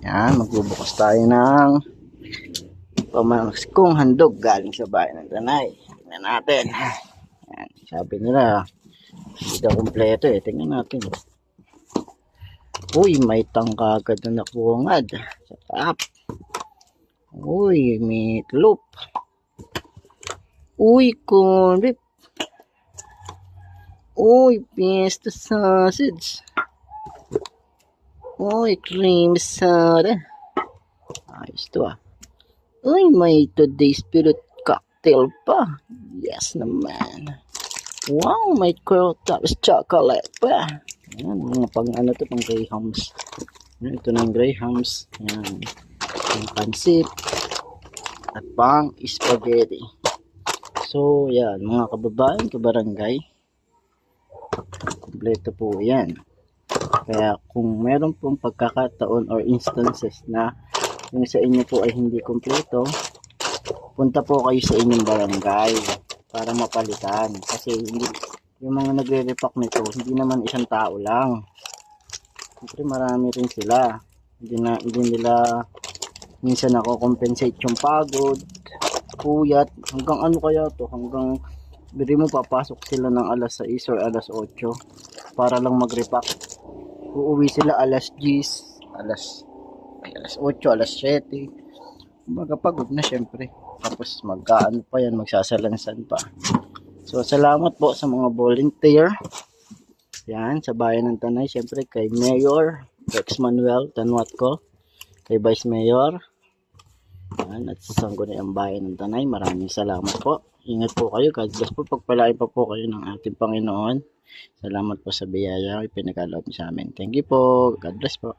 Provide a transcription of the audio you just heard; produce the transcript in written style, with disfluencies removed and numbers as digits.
Yan, magbubukas tayo ng pamamaskong handog galing sa bayan ng Tanay. Tingnan natin. Yan, sabi nila, hindi daw kumpleto eh. Tingnan natin. Uy, may tangka agad na nakungad. Sarap. Uy, meatloaf. Uy, corned beef. Uy, pesto sausage. Uy, cream soda. Ayos to ah. Uy, may today's spirit cocktail pa. Yes naman. Wow, may curl tops chocolate pa. Yan, mga pang ano to, pang grahams. Yan, ito na yung grahams. Yan, yung pansit. At pang spaghetti. So, yan, mga kababayan, kabarangay. Kompleto po yan. Kaya kung meron pong pagkakataon or instances na yung sa inyo po ay hindi kompleto, punta po kayo sa inyong barangay para mapalitan. Kasi hindi, yung mga nagre-repack nito, hindi naman isang tao lang. Siyempre marami rin sila. Hindi nila minsan nako-compensate yung pagod, puyat, hanggang ano kaya to, hanggang biri mo papasok sila ng alas 6 or alas 8 para lang mag-repack. Uuwi sila alas 10, alas 8, alas 7. Magapagod na syempre. Tapos magkaano pa yan, magsasalansan pa. So salamat po sa mga volunteer. Yan, sa bayan ng Tanay. Syempre kay Mayor Rex Manuel Tanwatco, kay Vice Mayor. Yan, at sa Sangguniang Bayan ng Tanay. Maraming salamat po. Ingat po kayo. God bless po. Pagpalain pa po kayo ng ating Panginoon. Salamat po sa biyaya ipinagkaloob sa amin. Thank you po. God bless po.